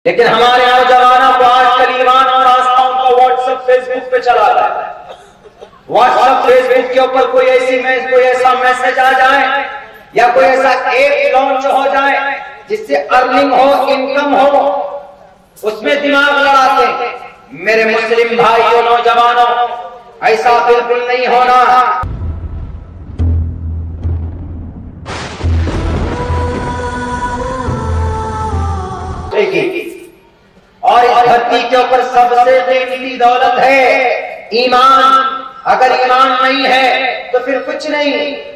लेकिन हमारे नौजवानों को आजकल ईमान और आस्थाओं का व्हाट्सएप फेसबुक पे चला रहा है। व्हाट्सएप फेसबुक के ऊपर कोई ऐसा मैसेज आ जाए या कोई ऐसा ऐप लॉन्च हो जाए जिससे अर्निंग हो, इनकम हो, उसमें दिमाग लड़ाते हैं। मेरे मुस्लिम भाइयों, नौजवानों, ऐसा बिल्कुल नहीं होना। और इस धरती के ऊपर सबसे कीमती दौलत है ईमान। अगर ईमान नहीं है तो फिर कुछ नहीं।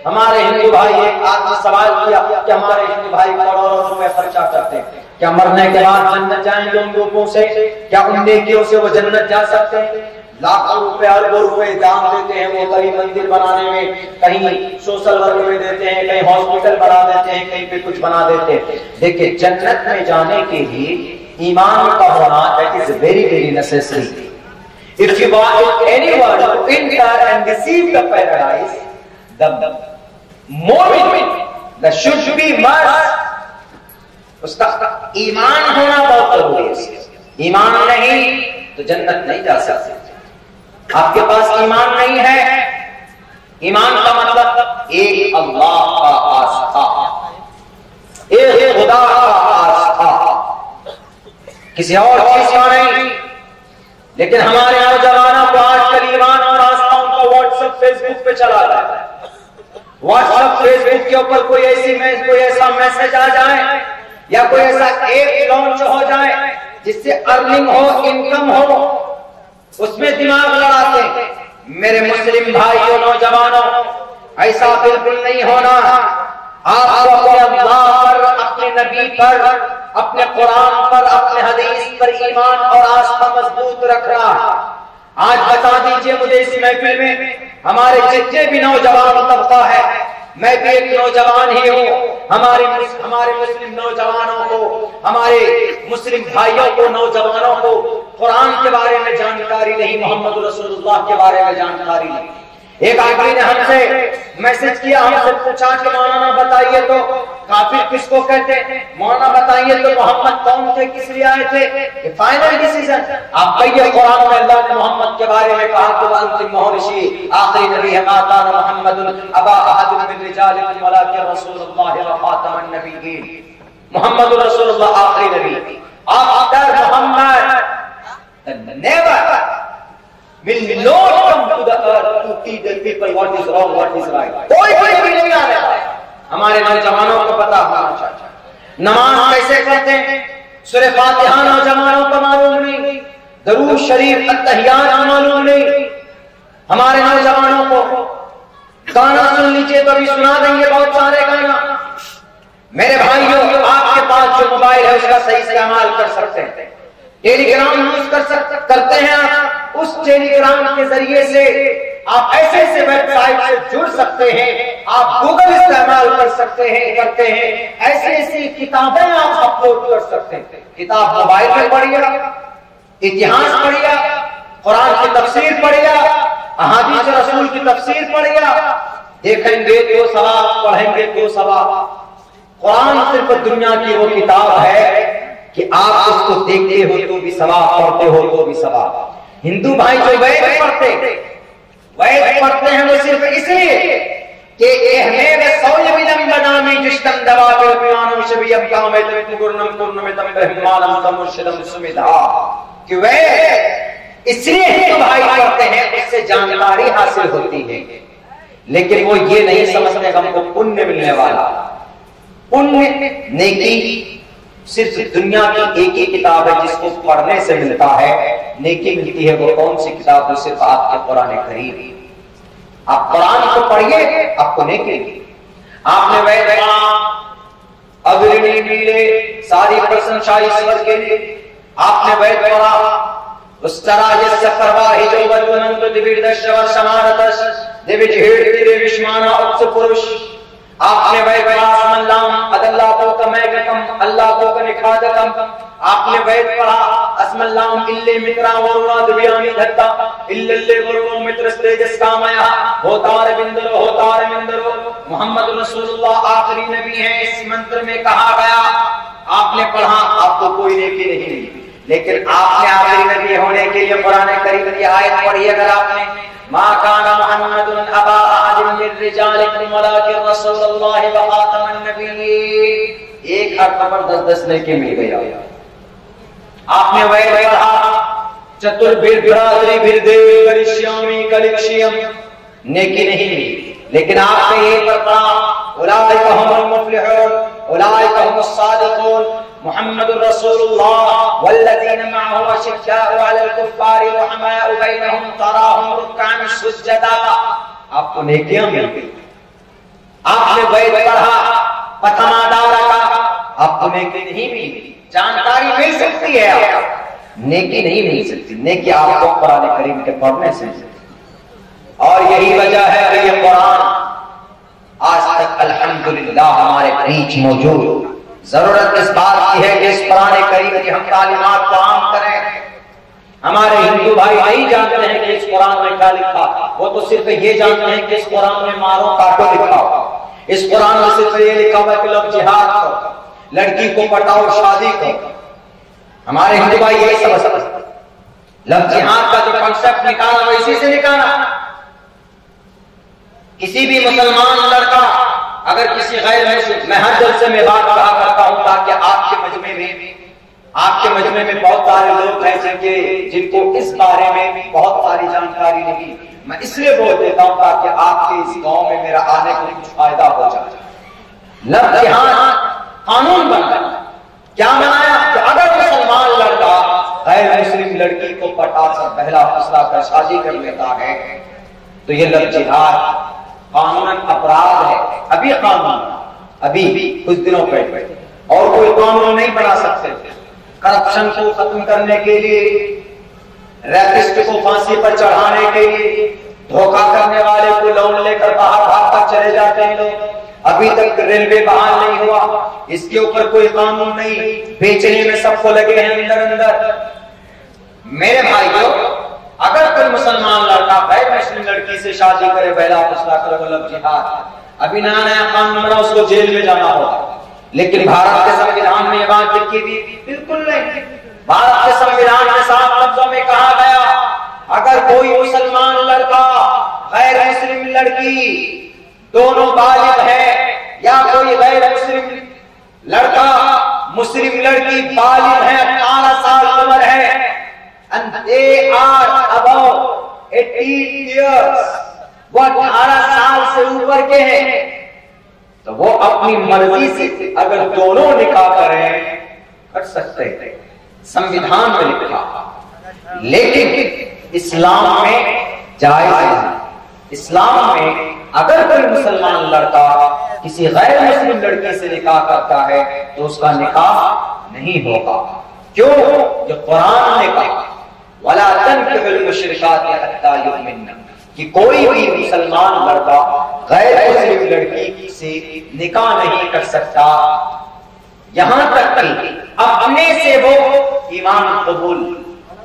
हमारे हिंदू भाई, एक आदमी सवाल किया कि हमारे हिंदू भाई करोड़ों रुपए खर्चा करते हैं, क्या मरने के बाद जन्नत जाएंगे उन लोगों से? क्या उन नेकियों से वो जन्नत जा सकते हैं? लाखों रुपए, अरबों रुपए दान देते हैं वो, कहीं मंदिर बनाने में, कहीं सोशल वर्क में देते हैं, कहीं हॉस्पिटल बना देते हैं, कहीं पे कुछ बना देते हैं। देखिए, जन्नत में जाने के लिए ईमान का होना that is very very necessary. If you want anyone to enter and receive the paradise, the moment that should be must, उसका ईमान होना बहुत जरूरी है। ईमान नहीं तो जन्नत नहीं जा सकते। आपके पास ईमान नहीं है, ईमान का मतलब एक अल्लाह का आस्था, एक खुदा का आस्था, किसी और चीज का नहीं। लेकिन हमारे नौजवानों को आजकल ईमान और आस्थाओं का व्हाट्सएप फेसबुक पे चला रहा है। व्हाट्सएप फेसबुक के ऊपर कोई ऐसा मैसेज आ जाए या कोई ऐसा ऐप लॉन्च हो जाए जिससे अर्निंग हो, इनकम हो, उसमें दिमाग लड़ाते हैं। मेरे मुस्लिम भाइयों, नौजवानों, ऐसा बिल्कुल नहीं होना। आपको अपने अल्लाह पर, अपने नबी पर, अपने कुरान पर, अपने हदीस पर ईमान और आस्था मजबूत रखना। आज बता दीजिए मुझे, इस महफिल में हमारे जितने भी नौजवान तबका है, मैं भी एक नौजवान ही हूँ। हमारे मुस्लिम नौजवानों को, हमारे मुस्लिम भाइयों को, नौजवानों को कुरान के बारे में जानकारी नहीं, मोहम्मद रसूलुल्लाह के बारे में जानकारी नहीं। एक आदमी ने हमसे मैसेज किया, हमसे पूछा कि मौलाना बताइए तो काफिर किसको कहते हैं? मौलाना बताइए तो मोहम्मद कौन थे, किस लिए आए थे? फाइनल डिसीजन आप कहिए। कुरान में अल्लाह ने मोहम्मद के बारे में कहा कि अंतिम महर्षि, आखिरी नबी है, माता मोहम्मद अबा अहद मिन रिजालिकुम वलाकिन रसूलुल्लाह व खातमुन नबिय्यीन। मोहम्मद रसूलुल्लाह आखिरी नबी। After Muhammad never will not come to the earth to teach the people what is wrong, what is right. कोई भी नहीं आ रहा है। हमारे नौजवानों को पता होना चाहिए नमाज कैसे करते हैं। सूरह फातिहा नौजवानों को मालूम नहीं, दरूद शरीफ, अत्तहियात मालूम नहीं। हमारे नौजवानों को गाना सुन लीजिए तो भी सुना देंगे बहुत सारे गाना। मेरे भाइयों, आपके पास जो मोबाइल है उसका सही इस्तेमाल कर सकते हैं। टेलीग्राम यूज करते हैं आप, उस टेलीग्राम के जरिए से आप ऐसे वेबसाइट से जुड़ सकते हैं। आप गूगल इस्तेमाल कर सकते हैं, करते हैं। ऐसी किताबें आप अपलोड कर सकते हैं। किताब मोबाइल में पढ़िए, इतिहास पढ़िए, कुरान की तफसीर पढ़िए, अहादीस रसूल की तफसीर पढ़िए। देखेंगे तो सवाब, पढ़ेंगे तो सवाब। कुरान सिर्फ दुनिया की वो किताब है कि आप उसको देखते हो तो भी सवाब, पढ़ते हो तो भी सवाब। हिंदू भाई जो वेद पढ़ते हैं वो सिर्फ इसलिए कि इसलिए हिंदू भाई पढ़ते हैं, उससे जानकारी हासिल होती है। लेकिन वो ये नहीं समझते हमको पुण्य मिलने वाला। पुण्य, नेकी सिर्फ दुनिया की एक ही किताब है जिसको पढ़ने से मिलता है, नेकी मिलती है। वो कौन सी किताब? वो सिर्फ आपके कुरान करीम। आप कुरान को पढ़िए, आपको नेकी मिलेगी। आपने वेद पढ़ा, अग्रणी मिले, सारी प्रशंसा ईश्वर के लिए। आपने वेद पढ़ा, उस तरह जैसे परवाही जो वदनंत दिविदशव समारतस दिविज हेड विश्माना उच्च पुरुष। आपने वैद पढ़ा, अल्लाह को कमैकम, अल्लाह को कनिखादकम। आपने वैद पढ़ा, अस्मल्लाम इल्ले मित्रा वरुणा दिव्यानि धत्ता इल्ले वरुणो मित्रस्ते जस्कामया होतार बिंदरो मोहम्मद रसूलुल्लाह आखिरी नबी है। इस मंत्र में कहा गया आपने पढ़ा, आपको कोई नेकी नहीं मिली, लेकिन आपने आखिरी नबी होने के लिए कुरान करीम की आयत पढ़ी। अगर आपने मा काना मुहम्मदुन अबा अहदिन मिन रिजालिकुम वलाकिन रसूलुल्लाह व खातमुन नबिय्यीन, एक हर पर 10-10 नेकी मिल गया। आपने वह पढ़ा चतुर्भिर्भ्रातरि भिर्देव करिष्यामि कलिक्ष्यम, नेकी नहीं मिली, लेकिन आपने ये पढ़ा उलाइका हुमुल मुफ्लिहून उलाइका हुमुस सादिकून मुहम्मदुर रसूलुल्लाह वल्लज़ीना मअहु अशिद्दाउ अलल कुफ्फारि रुहमाउ बैनहुम तराहुम रुक्कान सुज्जदा, आपको नेकियां मिल गई। आपने वैद पढ़ा पथमादारा का, आपको नेकी नहीं मिली। जानकारी मिल सकती है, आपको नेकी नहीं मिल सकती। नेकी आपको कुरान करीम के पढ़ने से। और यही वजह है कि ये कुरान आज तक अल्हम्दुलिल्लाह हमारे बीच मौजूद। जरूरत इस बात की है कि इस कुरान करीम की हम तालीमात को आम करें। हमारे हिंदू भाई नहीं जानते हैं कि इस कुरान में क्या लिखा, वो तो सिर्फ ये जानते हैं कि इस कुरान में मारो काटो लिखा हो, इस कुरान में सिर्फ ये लिखा हुआ कि लोग जिहाद करो, लड़की को पटाओ, शादी करो। हमारे हिंदू भाई यही समझ लव जिहाद का जो कॉन्सेप्ट निकाला वो इसी से निकाला। किसी भी मुसलमान लड़का अगर किसी गैर मुस्लिम, मैं हर जलसे में बात कहा करता हूं ताकि आपके मजमे में बहुत सारे लोग हैं जिनको इस बारे में बहुत सारी जानकारी नहीं, मैं इसलिए बोल देता हूं ताकि आपके इस गांव में मेरा आने को कुछ फायदा हो जाए। लव जिहाद कानून बना, क्या बनाया कि अगर मुसलमान लड़का गैर मुस्लिम लड़की को पटाकर बहला फुसला कर शादी कर लेता है तो ये लव जिहाद कानूनन अपराध है। अभी कानून अभी कुछ दिनों पहले और कोई कानून नहीं बना सकते। करप्शन को खत्म करने के लिए, रैपिस्ट को फांसी पर चढ़ाने के लिए, धोखा करने वाले को लोन लेकर बाहर भाग कर चले जाते हैं लोग। अभी तक रेलवे बहाल नहीं हुआ, इसके ऊपर कोई कानून नहीं, बेचने में सबको लगे हैं अंदर। मेरे भाइयों, अगर कोई मुसलमान लड़का गैर मुस्लिम लड़की से शादी करे, बहला फुसला करे, वो लव जिहाद। अभी नया कानून बना, उसको जेल में जाना होगा। लेकिन भारत के संविधान में ये बात लिखी थी? बिल्कुल नहीं। भारत के संविधान में साफ लफ्जों में कहा गया, अगर कोई मुसलमान लड़का गैर मुस्लिम लड़की दोनों बालिग है, या कोई गैर मुस्लिम लड़का मुस्लिम लड़की बालिग है, 18 साल उम्र है, and they are above 18 years, वो 18 साल से ऊपर के हैं, तो वो अपनी मर्जी से अगर दोनों निकाह करें कर सकते हैं, संविधान में लिखा। लेकिन इस्लाम में जायज नहीं। इस्लाम में अगर कोई मुसलमान लड़का किसी गैर मुस्लिम लड़की से निकाह करता है तो उसका निकाह नहीं होगा। क्यों? जो कुरान ने कहा वला तनकिहुल मुशरिकाति हत्ता युमिन्न, कि कोई भी मुसलमान लड़का गैर मुस्लिम लड़की से निकाह नहीं कर सकता यहां तक कि अपने से वो ईमान कबूल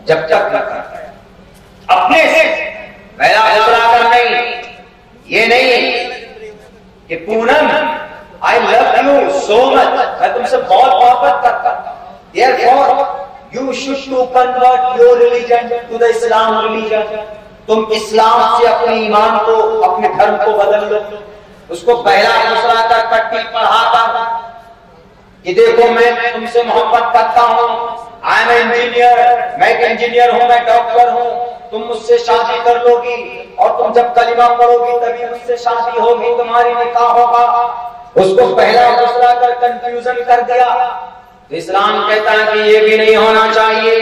जब तक न करता है। अपने से पहला कर नहीं, ये नहीं कि Poonam I love you so much, मैं तुमसे बहुत मोहब्बत करता हूं, therefore you should to convert your religion to the Islam religion, तुम इस्लाम से अपने ईमान को, अपने धर्म को बदल लो। उसको पहला दूसरा का कट्टी पढ़ाता कि देखो मैं तुमसे मोहब्बत करता हूँ, आई एम इंजीनियर, मैं एक इंजीनियर हूँ, मैं डॉक्टर हूँ, तुम मुझसे शादी कर लोगी और तुम जब कलिमा पढ़ोगी तभी मुझसे शादी होगी, तुम्हारी निकाह होगा। उसको पहला दूसरा का कंफ्यूजन कर दिया। तो इस्लाम कहता है कि ये भी नहीं होना चाहिए।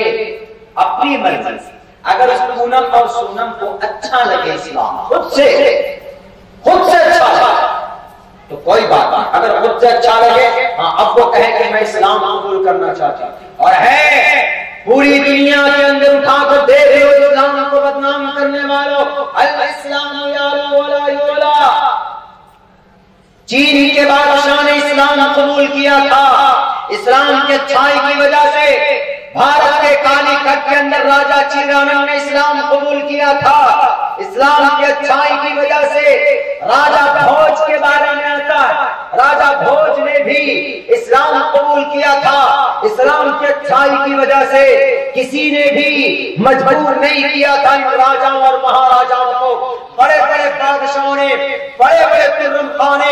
अपनी मर्जी से अगर उस पूनम और सोनम को अच्छा लगे, इस्लाम खुद से अच्छा लगे तो कोई बात नहीं। अगर खुद से अच्छा लगे, हाँ, अब वो कहे कि मैं इस्लाम कबूल करना चाहता हूं, और है पूरी दुनिया के अंदर उठाकर दे रहे हो इस्लाम को बदनाम करने वालों, अल इस्लाम याला वला युला। चीन के बादशाह ने इस्लाम कबूल किया था। इस्लाम की अच्छाई की वजह से भारत के कालीकट के अंदर राजा चिरानंद ने इस्लाम कबूल किया था। इस्लाम की अच्छाई की वजह से राजा भोज के बारे में आता है, राजा भोज ने भी इस्लाम कबूल किया था, इस्लाम की अच्छाई की वजह से किसी ने भी मजबूर नहीं किया था इन राजाओं और महाराजाओं को। बड़े बड़े बादशाहों ने, बड़े बड़े तुर्रम खां ने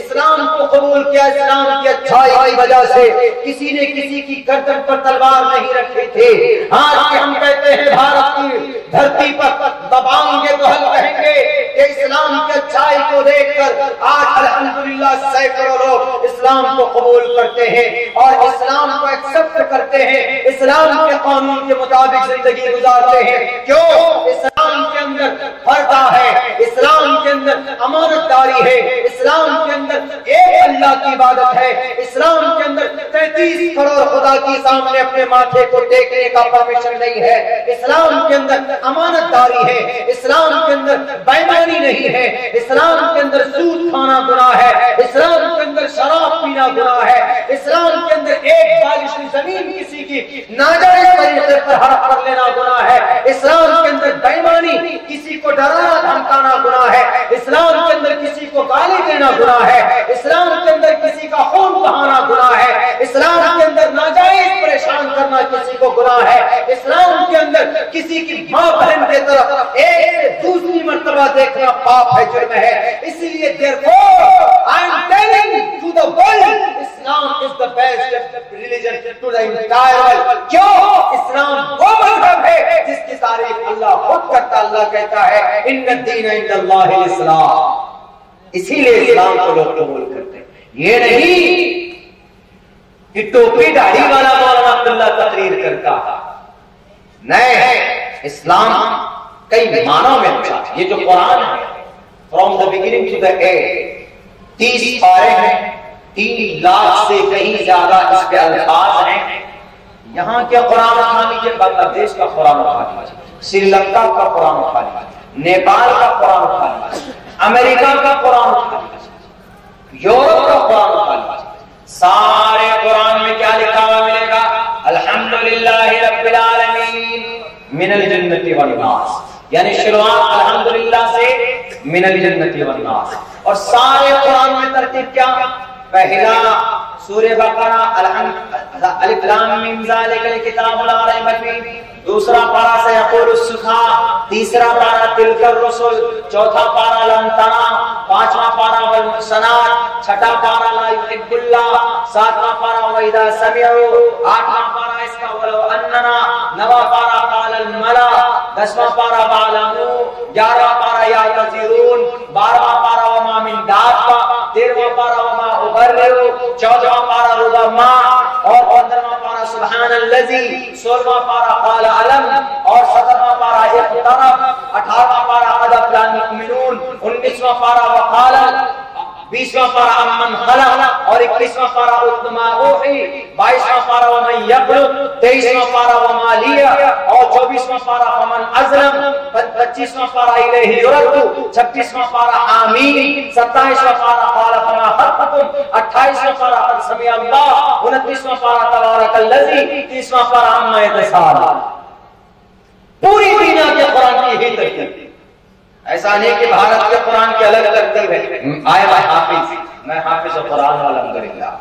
इस्लाम को कबूल किया। इस्लाम की अच्छाई की वजह से किसी ने किसी की गर्दन पर तलवार नहीं रखे थे। आज हम कहते हैं भारत की धरती पर दबाएंगे तो हम कहेंगे कि इस्लाम की अच्छाई को देखकर आज अल्हम्दुलिल्लाह सैकड़ों लोग इस्लाम को कबूल करते हैं और इस्लाम को एक्सेप्ट करते हैं, इस्लाम के कानून के मुताबिक जिंदगी गुजारते हैं। क्यों? इस्लाम के अंदर पर्दा है, इस्लाम के अंदर अमानतदारी है, इस्लाम के अंदर एक अल्लाह की इबादत है, इस्लाम के अंदर 33 करोड़ खुदा के सामने अपने माथे को टेकने का परमिशन नहीं है, इस्लाम के अंदर अमानतदारी है, इस्लाम के अंदर बेईमानी नहीं है, इस्लाम के अंदर सूद खाना गुनाह है, इस्लाम के अंदर शराब पीना गुनाह है, इस्लाम के अंदर एक बारिश की जमीन किसी की नाजायज तरीके पर हड़प कर लेना गुनाह है, इस्लाम के अंदर बेईमानी, किसी को डराना धमकाना गुनाह है, इस्लाम के अंदर किसी को गाली देना गुनाह है, इस्लाम के अंदर किसी का खून बहाना गुनाह है, इस्लाम के अंदर नाजायज परेशान करना किसी को गुनाह है, इस्लाम के अंदर किसी की माँ बहन की तरफ एक से दूसरी मर्तबा देखना पाप है, जुर्म है। इसलिए therefore I am telling to the world Islam is the best religion to the entire world। क्यों? इस्लाम वो मजहब है जिसकी तारीफ अल्लाह खुद करता, अल्लाह कहता है इन्ना दीन इंदल्लाहिल इस्लाम। इसीलिए इस्लाम को लोग कबूल करते हैं। ये नहीं कि टोपी दाढ़ी वाला मौलाना अब्दुल्ला तकरीर करता, नहीं, इस्लाम कई मानों में अच्छा है। ये जो कुरान है from the beginning to the end 30 पारे हैं, 3 लाख से कहीं ज्यादा इसके अल्फाज हैं। यहाँ के कुरान उठा लीजिए, बांग्लादेश का कुरान उठा लीजिए, श्रीलंका का कुरान उठा लीजिए, नेपाल का कुरान उठा लीजिए, अमेरिका का कुरान उठा लीजिए, यूरोप का कुरान उठा लीजिए, सारे कुरान में क्या लिखा हुआ मिलेगा? अल्हम्दुलिल्लाहि रब्बिल आलमीन मिनल जन्नति वन नास, यानी शुरुआत अल्हम्दुलिल्लाह से मिनल जन्नति वन नास। और सारे कुरान में तरतीब क्या? पहला सूरह बकरा अलिफ लाम मीम ज़ालिकल किताबु ला रैब फीह, दूसरा पारा से यक़ूलुस सुफहा, तीसरा पारा तिलकर रसूल, चौथा पारा लन तना, पांचवा पारा वल मुहसनात, छठा पारा ला युहिब्बुल्लाह, सातवां पारा वइदा समिअू, आठवां पारा इसका वलो अन्नना, नवा पारा क़ालल मला, 10वां पारा वालमू, 11वां पारा या तज़ीरून, 12वां पारा वमा मिन दाब्बा, 13वां पारा वमा उबर्रिउ, 14वां पारा रुबमा और 15वां पारा सुब्हानल्लज़ी, 16वां पारा क़ाल अलम और 17वां पारा इक़्तरब, 18वां पारा क़द अफ़लहल मुमिनून, 19वां पारा वक़ाल, 20वां पारा अम्मन खलक़ और 21वां पारा उत्तमा ऊही, 22वां पारा वमन यक़लुक़, 23वां पारा वमा लिया और 24वां पारा फमन अज़लम, 25वां पारा इलैहि युरद्दु, 26वां पारा आमीन, 27वां पारा क़ाल फमा खत्तुम, 28वां पारा क़द समिअ अल्लाह, 29वां पारा तबारकल्लज़ी, 30वां पारा अम्मा यतसाअलून। पूरी दुनिया के कुरान की यही तरतीब। ऐसा नहीं कि भारत के कुरान की अलग तरतीब है। आए मैं हाफिज कुरान अल्हम्दुलिल्लाह।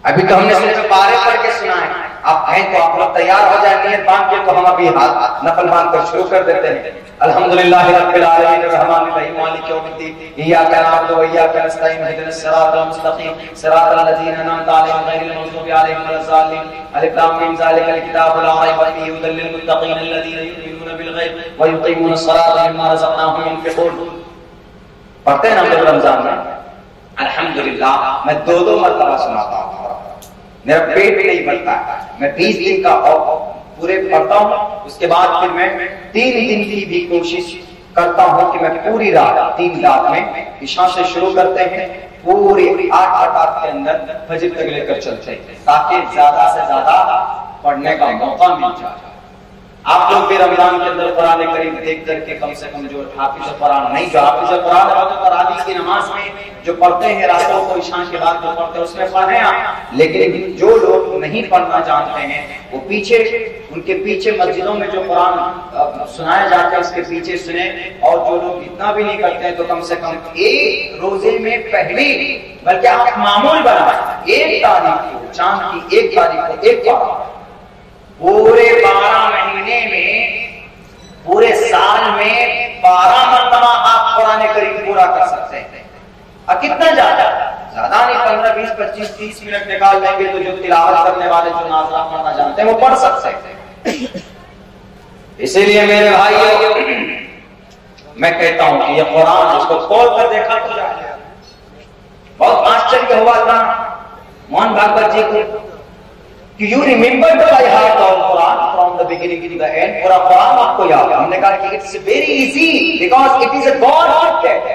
अभी तो हमने सिर्फ पारे पढ़ के सुना है। आप कहें तो आप लोग तैयार हो जाए, नियत बांध के, तो हम अभी हाथ नफल बांध कर शुरू कर देते हैं। अल्हम्दुलिल्लाह रब्बिल आलमीन अर्रहमानिर रहीम मालिक यौमिद्दीन इय्याका नअबुदु व इय्याका नस्तईन इहदिनस सिरातल मुस्तकीम सिरातल लज़ीना अनअमता अलैहिम गैरिल मग़ज़ूबि अलैहिम वलज़ालिमीन अलिफ लाम मीम ज़ालिकल किताबु ला रैब फीहि हुदल लिल मुत्तक़ीन अल्लज़ीना युमिनूना बिल गैब व युक़ीमूनस सलाता मिम्मा रज़क़नाहुम युनफ़िक़ून। पढ़ते हैं ना रमजान में अल्हम्दुलिल्लाह। मैं 2-2 मरतबा सुनाता हूँ, मेरा पेट नहीं भरता है। मैं 20 दिन का पूरे पढ़ता हूँ, उसके बाद फिर मैं 3 दिन की भी कोशिश करता हूँ कि मैं पूरी रात 3 रात में इशा से शुरू करते हैं, पूरे 8 रात के अंदर फजर तक लेकर चलते हैं, ताकि ज्यादा से ज्यादा पढ़ने का मौका मिल जाए। आप लोग भी रमजान के अंदर कुरान करीम देख करके कम से कम जो हाफिज कुरान नहीं, जो हाफिज कुरान तरावी की नमाज में जो पढ़ते हैं रातों को ईशान के बाद जो पढ़ते हैं उसमें पढ़े आप। लेकिन जो लोग नहीं पढ़ना जानते हैं वो पीछे, उनके पीछे मस्जिदों में जो कुरान सुनाया जाता है उसके पीछे सुने। और जो लोग इतना भी नहीं करते हैं तो कम से कम एक रोजे में पहली, बल्कि आप मामूल बनाए, 1 तारीख को, चांद की 1 तारीख को एक बार, पूरे 12 महीने में, पूरे साल में 12 मरतबा आप कुरान करीम पूरा कर सकते हैं। और कितना ज्यादा नहीं, 15, 20, 25, 30 मिनट निकाल लेंगे तो जो तिलावत करने वाले, जो नाज़िला पढ़ना जानते हैं वो पढ़ सकते हैं। इसीलिए मेरे भाइयों, मैं कहता हूं कि ये कुरान उसको खोल कर देखा तो जाए। बहुत आश्चर्य हुआ था मोहन भागवत जी को कि you remember by heart of Quran from the beginning to the end, पूरा कुरान आपको याद है। हमने कहा कि it's very easy because it is a God gift,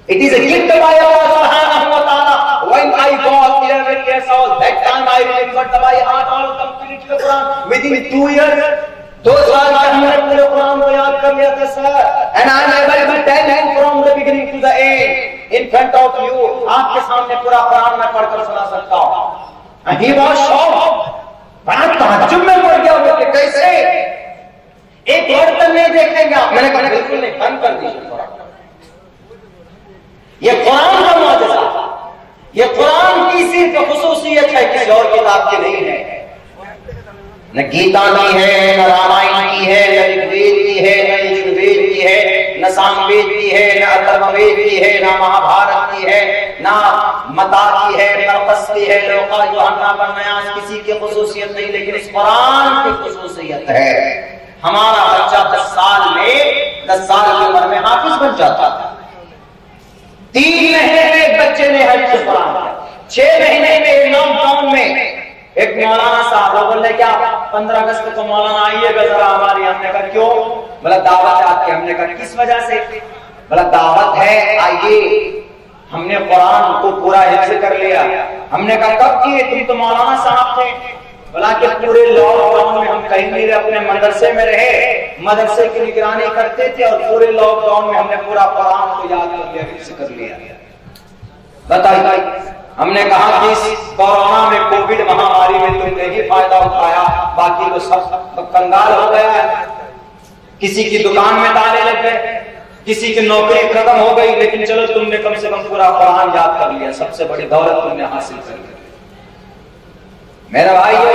it is a gift by Allah subhanahu wa ta'ala. When I was 11 years old, that time I remembered by heart all complete the Quran within 2 years. 2 साल में हमने पूरे कुरान को याद कर लिया था sir. And I am able to tell him from the beginning to the end in front of you, आपके सामने पूरा कुरान मैं पढ़कर सुना सकता हूँ। He was shocked, बड़ा ताज्जुब में पड़ गया वो कि कैसे एक बर्तन नहीं देखेंगे आप। मैंने कहा बिल्कुल नहीं, बंद कर दीजिए कुरान। ये कुरान का मौजज़ा, ये कुरान की सिर्फ खुसूसियत है, किसी और किताब की नहीं है। न गीता की है, न रामायण की है, न ऋग्वेद की है, न यजुर्वेद की है, न सामवेद की है, न अथर्ववेद की है, न महाभारत की है, न मता की है, नरपस की है, लोका यूहन्ना बरनयास, किसी की खुसूसियत नहीं, लेकिन इस कुरान की खुसूसियत है। हमारा बच्चा 10 साल में, 10 साल की उम्र में हाफिज बन जाता था। 3 महीने में एक बच्चे ने हिफ्ज़ कुरान किया। 6 महीने में लॉकडाउन में एक मौलाना साहब बोल रहे क्या 15 अगस्त को मौलाना आइएगा जरा हमारी। हमने कहा क्यों? बोला दावत आपकी। हमने कहा किस वजह से? बोला दावत है, आइए। हमने कुरान को पूरा हिफ्ज़ कर लिया। हमने कहा कब किए? तुम तो मौलाना साहब थे। बोला कि पूरे लॉकडाउन में हम कहीं नहीं रहे, अपने मदरसे में रहे, मदरसे की निगरानी करते थे और पूरे लॉकडाउन में हमने पूरा कुरान को याद कर लिया, हिफ्ज़ कर लिया। बताइए। हमने कहा कि इस कोरोना में, कोविड महामारी में तुमने ही फायदा उठाया, बाकी तो सब कंगाल हो गया है। किसी की दुकान में ताले लग गए, किसी की नौकरी खत्म हो गई, लेकिन चलो तुमने कम से कम पूरा कुरान याद कर लिया, सबसे बड़ी दौलत तुमने हासिल कर ली। मेरे भाइयों,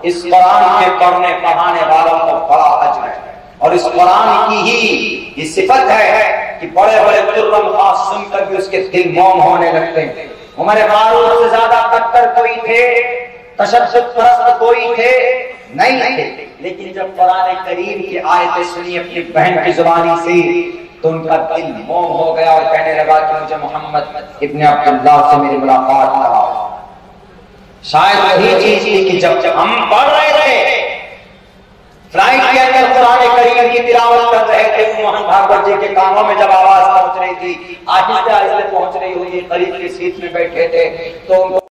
इस कुरान के पढ़ने पढ़ाने वालों को बड़ा अजर है और इस कुरान की ही ये सिफत है कि बड़े बड़े तुर्रम खास सुनकर भी उसके दिल मौन होने लगते हैं। उमर फारूक से ज्यादा कट्टर कोई थे, तशद्दुद परस्त कोई थे नहीं थे, लेकिन जब कुरान करीम की आयतें सुनी अपनी बहन की जुबानी से तो उनका दिल मौन हो गया और कहने लगा कि मुझे मोहम्मद इब्न अब्दुल्लाह से मेरी मुलाकात कराओ। शायद वही चीज थी कि जब हम पढ़ रहे थे, फ्लाइट के अंदर कुरान करीम की तिलावत कर रहे थे, मोहन भागवत जी के कानों में जब आवाज पहुंच रही थी, आहिस्ते आहिस्ते पहुंच रही हुई, करीब की सीट में बैठे थे तो